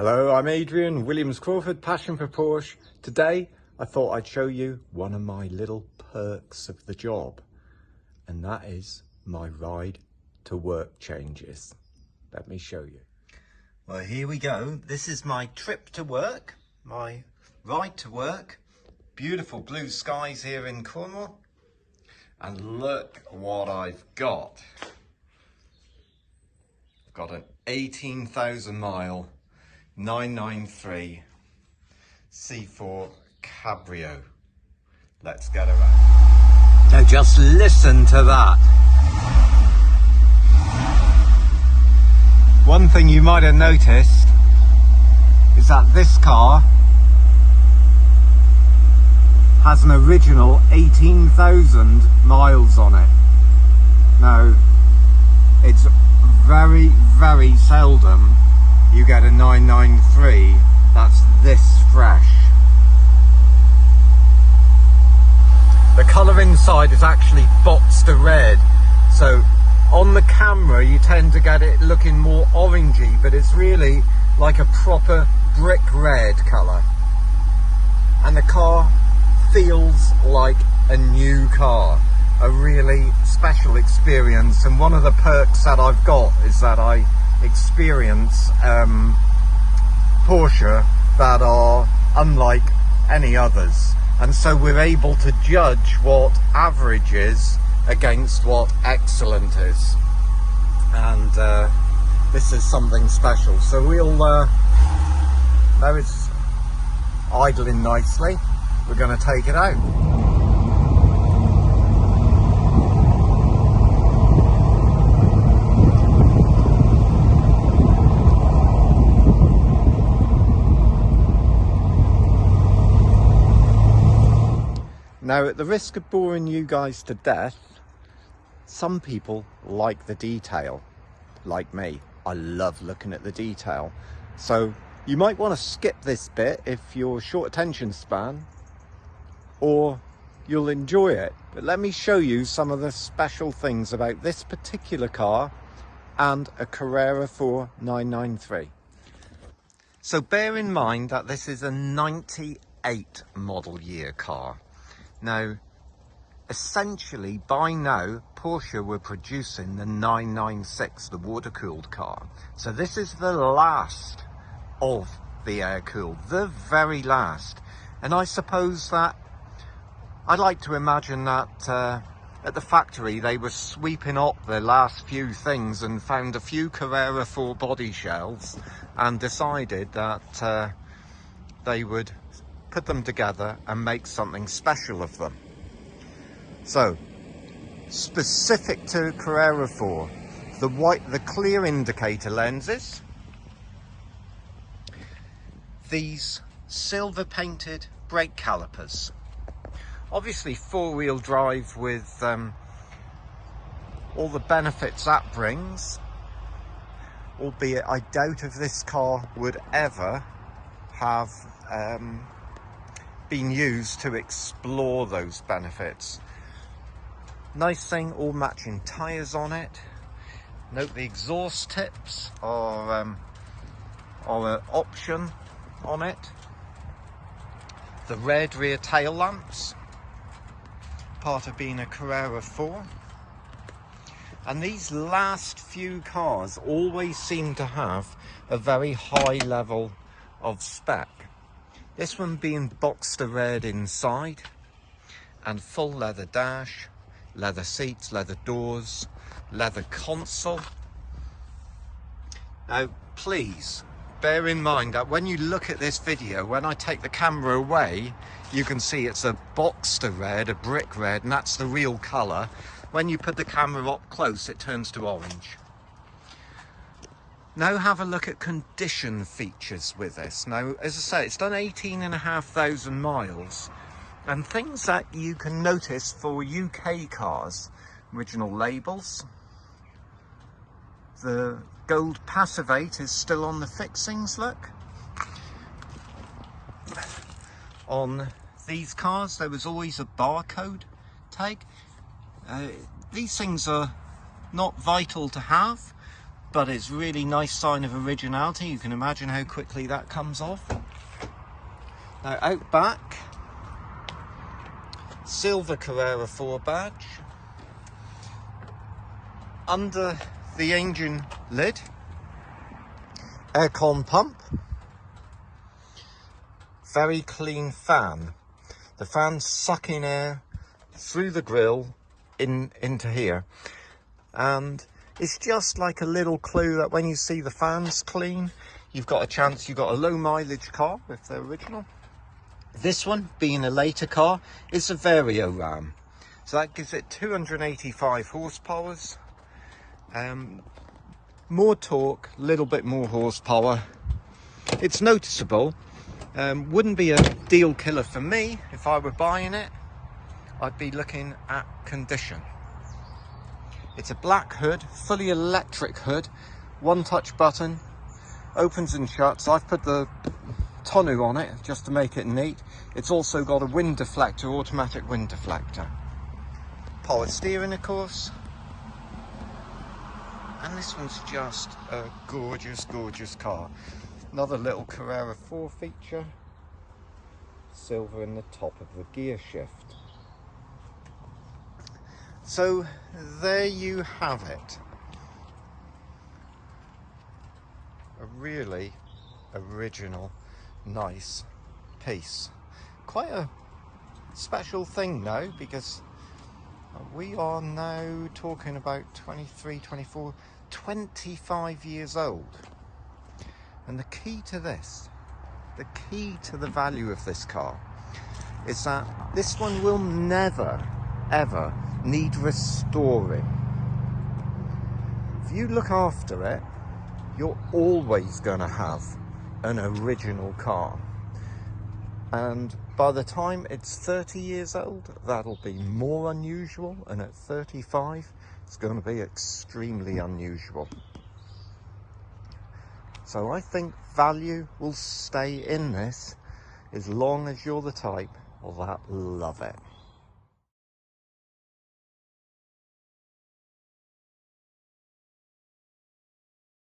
Hello, I'm Adrian, Williams Crawford, passion for Porsche. Today, I thought I'd show you one of my little perks of the job, and that is my ride to work changes. Let me show you. Well, here we go. This is my trip to work, my ride to work. Beautiful blue skies here in Cornwall. And look what I've got. I've got an 18,000 mile 993 C4 Cabrio. Let's get around. Now just listen to that. One thing you might have noticed is that this car has an original 18,000 miles on it. Now, it's very, very seldom you get a 993 that's this fresh. The colour inside is actually boxed red, so on the camera you tend to get it looking more orangey, but it's really like a proper brick red colour. And the car feels like a new car, a really special experience. And one of the perks that I've got is that I experience Porsche that are unlike any others, and so we're able to judge what average is against what excellent is, and this is something special. So we'll now it's idling nicely, we're going to take it out. Now, at the risk of boring you guys to death, some people like the detail, like me. I love looking at the detail. So you might want to skip this bit if you're short attention span, or you'll enjoy it. But let me show you some of the special things about this particular car and a Carrera 993. So bear in mind that this is a 98 model year car. Now, essentially, by now, Porsche were producing the 996, the water-cooled car. So this is the last of the air-cooled, the very last. And I suppose that, I'd like to imagine that at the factory, they were sweeping up the last few things and found a few Carrera 4 body shells and decided that they would put them together and make something special of them. So, specific to Carrera 4, the clear indicator lenses, these silver painted brake calipers, obviously four-wheel drive with all the benefits that brings, albeit I doubt if this car would ever have been used to explore those benefits. Nice thing, all matching tyres on it. Note the exhaust tips are an option on it. The red rear tail lamps, part of being a Carrera 4. And these last few cars always seem to have a very high level of spec. This one being boxed red inside, and full leather dash, leather seats, leather doors, leather console. Now please bear in mind that when you look at this video, when I take the camera away, you can see it's a boxed red, a brick red, and that's the real colour. When you put the camera up close, it turns to orange. Now have a look at condition features with this. Now, as I say, it's done 18,500 miles, and things that you can notice for UK cars: original labels, the gold passivate is still on the fixings, look. On these cars there was always a barcode tag. These things are not vital to have, but it's really nice sign of originality. You can imagine how quickly that comes off. Now out back, silver Carrera 4 badge. Under the engine lid, aircon pump, very clean fan. The fan's sucking air through the grille into here, and it's just like a little clue that when you see the fans clean, you've got a chance, you've got a low mileage car if they're original. This one, being a later car, is a Vario Ram, so that gives it 285 horsepower. More torque, a little bit more horsepower. It's noticeable. Wouldn't be a deal killer for me if I were buying it. I'd be looking at condition. It's a black hood, fully electric hood, one touch button, opens and shuts. I've put the tonneau on it just to make it neat. It's also got a wind deflector, automatic wind deflector. Power steering, of course. And this one's just a gorgeous, gorgeous car. Another little Carrera 4 feature. Silver in the top of the gear shift. So there you have it. A really original, nice piece. Quite a special thing now, because we are now talking about 23, 24, 25 years old. And the key to this, the key to the value of this car, is that this one will never, ever need restoring. If you look after it, you're always going to have an original car. And by the time it's 30 years old, that'll be more unusual, and at 35, it's going to be extremely unusual. So I think value will stay in this as long as you're the type that love it.